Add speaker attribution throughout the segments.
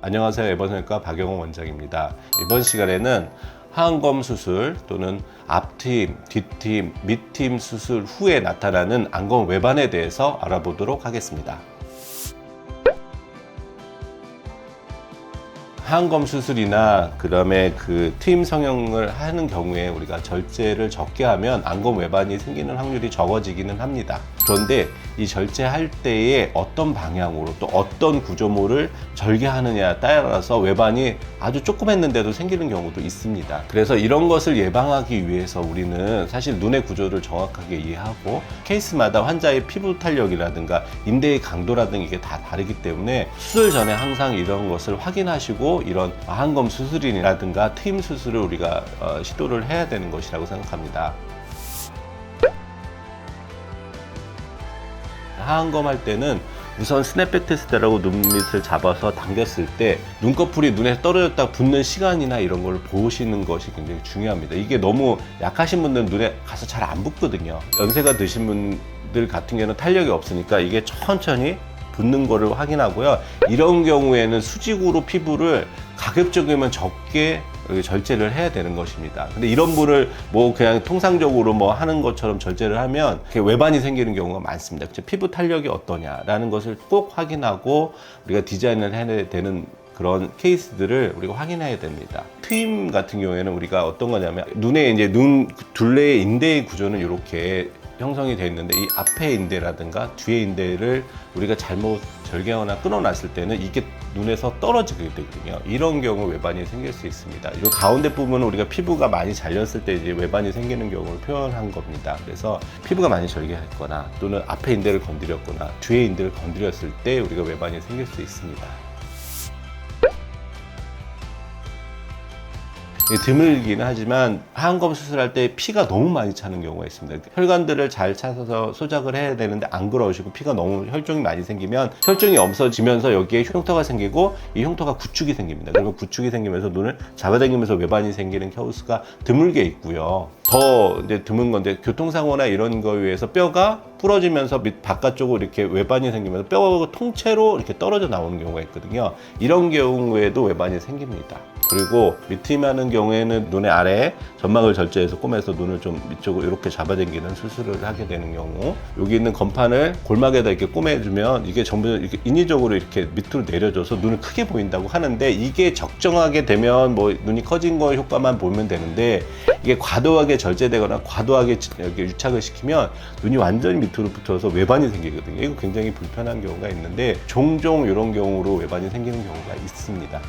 Speaker 1: 안녕하세요. 에버성형외과 박영호 원장입니다. 이번 시간에는 하안검 수술 또는 앞팀, 뒷팀, 밑팀 수술 후에 나타나는 안검 외반에 대해서 알아보도록 하겠습니다. 하안검 수술이나 그다음에 그 팀 성형을 하는 경우에 우리가 절제를 적게 하면 안검 외반이 생기는 확률이 적어지기는 합니다. 그런데 이 절제할 때에 어떤 방향으로 또 어떤 구조물을 절개하느냐에 따라서 외반이 아주 조그맸는데도 생기는 경우도 있습니다. 그래서 이런 것을 예방하기 위해서 우리는 사실 눈의 구조를 정확하게 이해하고 케이스마다 환자의 피부 탄력이라든가 인대의 강도라든가 이게 다 다르기 때문에 수술 전에 항상 이런 것을 확인하시고 이런 하안검 수술이라든가 트임 수술을 우리가 시도를 해야 되는 것이라고 생각합니다. 하안검 할 때는 우선 스냅백 테스트라고 눈 밑을 잡아서 당겼을 때 눈꺼풀이 눈에 떨어졌다 붙는 시간이나 이런 걸 보시는 것이 굉장히 중요합니다. 이게 너무 약하신 분들은 눈에 가서 잘 안 붙거든요. 연세가 드신 분들 같은 경우는 탄력이 없으니까 이게 천천히 붙는 거를 확인하고요. 이런 경우에는 수직으로 피부를 가급적이면 적게 절제를 해야 되는 것입니다. 근데 이런 분을 뭐 그냥 통상적으로 뭐 하는 것처럼 절제를 하면 외반이 생기는 경우가 많습니다. 피부 탄력이 어떠냐라는 것을 꼭 확인하고 우리가 디자인을 해야 되는 그런 케이스들을 우리가 확인해야 됩니다. 트임 같은 경우에는 우리가 어떤 거냐면 눈에 이제 눈 둘레의 인대의 구조는 이렇게 형성이 되어 있는데 이 앞에 인대라든가 뒤에 인대를 우리가 잘못 절개하거나 끊어놨을 때는 이게 눈에서 떨어지게 되거든요. 이런 경우 외반이 생길 수 있습니다. 이 가운데 부분은 우리가 피부가 많이 잘렸을 때 이제 외반이 생기는 경우를 표현한 겁니다. 그래서 피부가 많이 절개했거나 또는 앞에 인대를 건드렸거나 뒤에 인대를 건드렸을 때 우리가 외반이 생길 수 있습니다. 드물기는 하지만 하안검 수술할 때 피가 너무 많이 차는 경우가 있습니다. 혈관들을 잘 차서 소작을 해야 되는데 안 그러시고 피가 너무 혈종이 많이 생기면 혈종이 없어지면서 여기에 흉터가 생기고 이 흉터가 구축이 생깁니다. 그러면 구축이 생기면서 눈을 잡아당기면서 외반이 생기는 케이스가 드물게 있고요. 더 이제 드문 건데 교통사고나 이런 거에 의해서 뼈가 부러지면서 밑 바깥쪽으로 이렇게 외반이 생기면서 뼈가 통째로 이렇게 떨어져 나오는 경우가 있거든요. 이런 경우에도 외반이 생깁니다. 그리고 밑팀 하는 경우에는 눈의 아래 점막을 절제해서 꼬매서 눈을 좀 밑쪽으로 이렇게 잡아당기는 수술을 하게 되는 경우, 여기 있는 건판을 골막에다 이렇게 꼬매주면 이게 전부 이렇게 인위적으로 이렇게 밑으로 내려줘서 눈을 크게 보인다고 하는데 이게 적정하게 되면 뭐 눈이 커진 거 효과만 보면 되는데 이게 과도하게 절제되거나 과도하게 이렇게 유착을 시키면 눈이 완전히 밑으로 붙어서 외반이 생기거든요. 이거 굉장히 불편한 경우가 있는데 종종 이런 경우로 외반이 생기는 경우가 있습니다.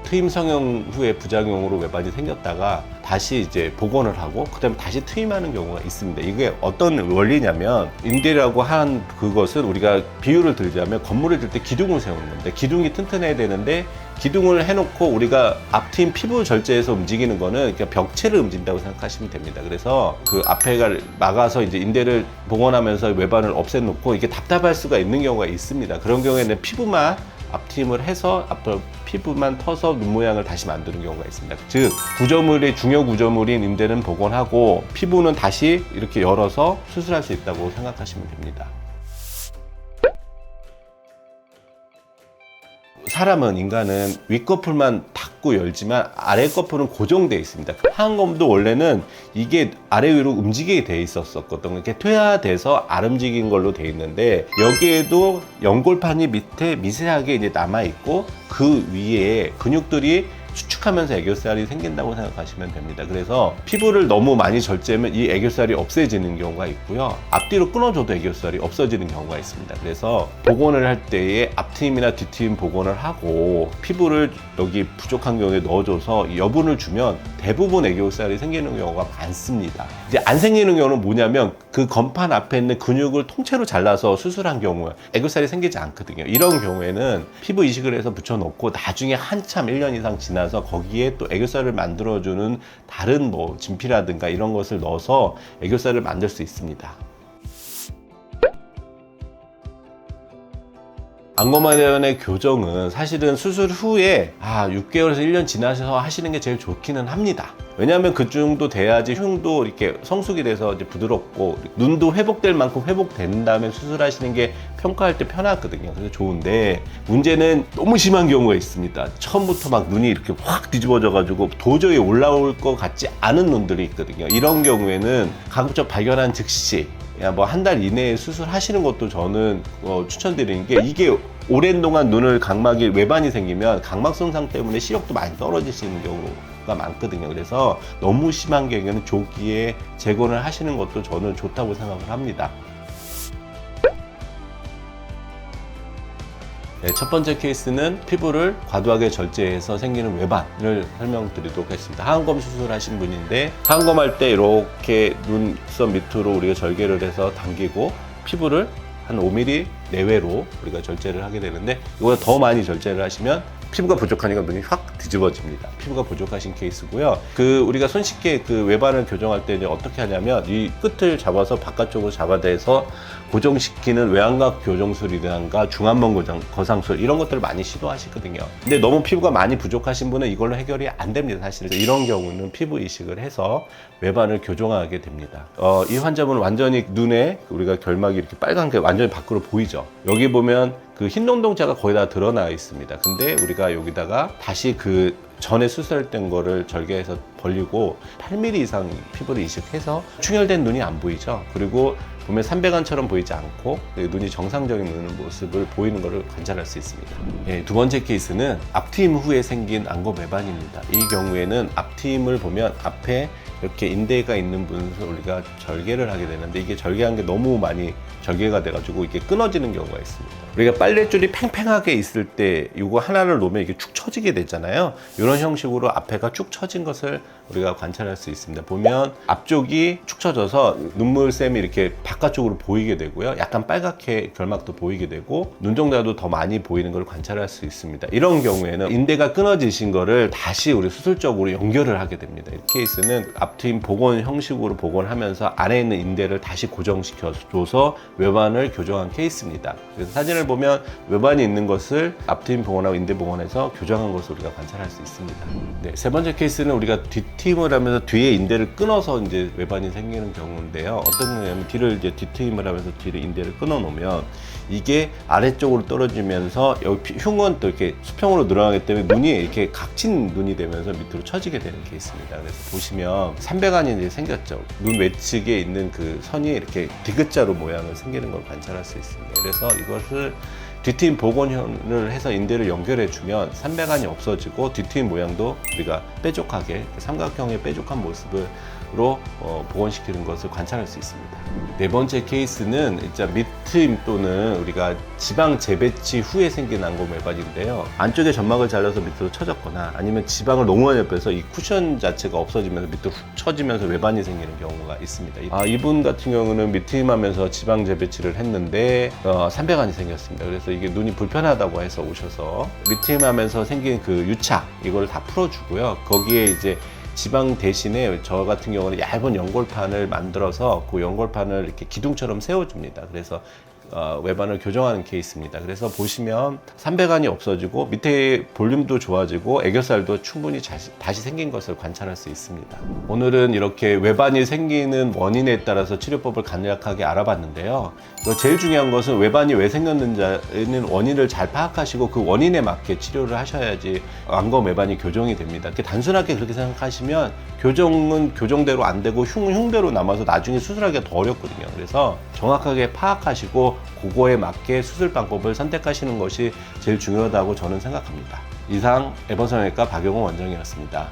Speaker 1: 트임 성형 후에 부작용으로 외반이 생겼다가 다시 이제 복원을 하고 그다음에 다시 트임하는 경우가 있습니다. 이게 어떤 원리냐면 인대라고 한 그것은 우리가 비유를 들자면 건물을 질 때 기둥을 세우는 겁니다. 기둥이 튼튼해야 되는데 기둥을 해놓고 우리가 앞팀 피부 절제해서 움직이는 거는 그냥 벽체를 움직인다고 생각하시면 됩니다. 그래서 그 앞에가 막아서 이제 인대를 복원하면서 외반을 없애놓고 이게 답답할 수가 있는 경우가 있습니다. 그런 경우에는 피부만 앞팀을 해서 앞으로 피부만 터서 눈 모양을 다시 만드는 경우가 있습니다. 즉 구조물의 중요 구조물인 인대는 복원하고 피부는 다시 이렇게 열어서 수술할 수 있다고 생각하시면 됩니다. 사람은 인간은 윗꺼풀만 닫고 열지만 아랫꺼풀은 고정되어 있습니다. 하안검도 원래는 이게 아래 위로 움직이게 돼 있었거든요. 이렇게 퇴화돼서 안 움직인 걸로 돼 있는데 여기에도 연골판이 밑에 미세하게 이제 남아 있고 그 위에 근육들이 수축하면서 애교살이 생긴다고 생각하시면 됩니다. 그래서 피부를 너무 많이 절제하면 이 애교살이 없어지는 경우가 있고요. 앞뒤로 끊어줘도 애교살이 없어지는 경우가 있습니다. 그래서 복원을 할 때에 앞팀이나 뒷팀 복원을 하고 피부를 여기 부족한 경우에 넣어줘서 여분을 주면 대부분 애교살이 생기는 경우가 많습니다. 이제 안 생기는 경우는 뭐냐면 그 건판 앞에 있는 근육을 통째로 잘라서 수술한 경우에 애교살이 생기지 않거든요. 이런 경우에는 피부 이식을 해서 붙여놓고 나중에 한참 1년 이상 지나서 거기에 또 애교살을 만들어주는 다른 뭐 진피라든가 이런 것을 넣어서 애교살을 만들 수 있습니다. 안검하대원의 교정은 사실은 수술 후에 6개월에서 1년 지나셔서 하시는 게 제일 좋기는 합니다. 왜냐하면 그 정도 돼야지 흉도 이렇게 성숙이 돼서 이제 부드럽고 눈도 회복될 만큼 회복된 다음에 수술하시는 게 평가할 때 편하거든요. 그래서 좋은데 문제는 너무 심한 경우가 있습니다. 처음부터 막 눈이 이렇게 확 뒤집어져 가지고 도저히 올라올 것 같지 않은 눈들이 있거든요. 이런 경우에는 가급적 발견한 즉시 뭐 한 달 이내에 수술하시는 것도 저는 추천드리는 게, 이게 오랜 동안 눈을 각막이 외반이 생기면 각막 손상 때문에 시력도 많이 떨어지시는 경우가 많거든요. 그래서 너무 심한 경우에는 조기에 재건을 하시는 것도 저는 좋다고 생각을 합니다. 네, 첫 번째 케이스는 피부를 과도하게 절제해서 생기는 외반을 설명드리도록 하겠습니다. 하안검 수술하신 분인데, 하안검할 때 이렇게 눈썹 밑으로 우리가 절개를 해서 당기고 피부를 한 5mm 내외로 우리가 절제를 하게 되는데, 이거보다 더 많이 절제를 하시면 피부가 부족하니까 눈이 확 뒤집어집니다. 피부가 부족하신 케이스고요. 우리가 손쉽게 외반을 교정할 때 이제 어떻게 하냐면, 이 끝을 잡아서 바깥쪽으로 잡아대서 고정시키는 외안각 교정술이든가 중안면 거상술, 이런 것들을 많이 시도하시거든요. 근데 너무 피부가 많이 부족하신 분은 이걸로 해결이 안 됩니다, 사실은. 이런 경우는 피부 이식을 해서 외반을 교정하게 됩니다. 이 환자분은 완전히 눈에 우리가 결막이 이렇게 빨간 게 완전히 밖으로 보이죠. 여기 보면 흰 농동자가 거의 다 드러나 있습니다. 근데 우리가 여기다가 다시 전에 수술했던 거를 절개해서 벌리고 8mm 이상 피부를 이식해서 충혈된 눈이 안 보이죠. 그리고 보면 삼배간처럼 보이지 않고 눈이 정상적인 눈 모습을 보이는 것을 관찰할 수 있습니다. 예, 두 번째 케이스는 앞트임 후에 생긴 안검 외반입니다. 이 경우에는 앞트임을 보면 앞에 이렇게 인대가 있는 부분에서 우리가 절개를 하게 되는데, 이게 절개한 게 너무 많이 절개가 돼가지고 이게 끊어지는 경우가 있습니다. 우리가 빨랫줄이 팽팽하게 있을 때 이거 하나를 놓으면 이게 축 처지게 되잖아요. 이런 형식으로 앞에가 축 처진 것을 우리가 관찰할 수 있습니다. 보면 앞쪽이 축 처져서 눈물샘이 이렇게 바깥쪽으로 보이게 되고요. 약간 빨갛게 결막도 보이게 되고 눈동자도 더 많이 보이는 걸 관찰할 수 있습니다. 이런 경우에는 인대가 끊어지신 거를 다시 우리 수술적으로 연결을 하게 됩니다. 이 케이스는 앞트임 복원 형식으로 복원하면서 안에 있는 인대를 다시 고정시켜줘서 외반을 교정한 케이스입니다. 그래서 사진을 보면 외반이 있는 것을 앞트임 복원하고 인대 복원해서 교정한 것을 우리가 관찰할 수 있습니다. 네, 세 번째 케이스는 우리가 뒷트임을 하면서 뒤에 인대를 끊어서 이제 외반이 생기는 경우인데요. 어떤 경우냐면 뒤를 이제 뒷트임을 하면서 뒤를 인대를 끊어 놓으면 이게 아래쪽으로 떨어지면서 여기 흉은 또 이렇게 수평으로 늘어나기 때문에 눈이 이렇게 각진 눈이 되면서 밑으로 처지게 되는 케이스입니다. 그래서 보시면 삼배간이 이제 생겼죠. 눈 외측에 있는 선이 이렇게 디귿자로 모양을 생기는 걸 관찰할 수 있습니다. 그래서 이것을 뒤트임 복원을 해서 인대를 연결해주면 삼배간이 없어지고 뒤트임 모양도 우리가 뾰족하게 삼각형의 뾰족한 모습으로 복원시키는 것을 관찰할 수 있습니다. 네 번째 케이스는 진짜 밑트임 또는 우리가 지방 재배치 후에 생긴 안검 외반인데요. 안쪽에 점막을 잘라서 밑으로 처졌거나 아니면 지방을 너무 많이 빼서 이 쿠션 자체가 없어지면서 밑으로 훅 처지면서 외반이 생기는 경우가 있습니다. 이분 같은 경우는 밑트임하면서 지방 재배치를 했는데 삼배간이 생겼습니다. 그래서 이게 눈이 불편하다고 해서 오셔서 밑트임하면서 생긴 유착 이걸 다 풀어주고요. 거기에 이제 지방 대신에 저 같은 경우는 얇은 연골판을 만들어서 그 연골판을 이렇게 기둥처럼 세워줍니다. 그래서 외반을 교정하는 케이스입니다. 그래서 보시면 삼배간이 없어지고 밑에 볼륨도 좋아지고 애교살도 충분히 다시 생긴 것을 관찰할 수 있습니다. 오늘은 이렇게 외반이 생기는 원인에 따라서 치료법을 간략하게 알아봤는데요. 제일 중요한 것은 외반이 왜 생겼는지는 원인을 잘 파악하시고 그 원인에 맞게 치료를 하셔야지 안검 외반이 교정이 됩니다. 단순하게 그렇게 생각하시면 교정은 교정대로 안 되고 흉대로 남아서 나중에 수술하기가 더 어렵거든요. 그래서 정확하게 파악하시고 그거에 맞게 수술 방법을 선택하시는 것이 제일 중요하다고 저는 생각합니다. 이상 에버성형외과 박용호 원장이었습니다.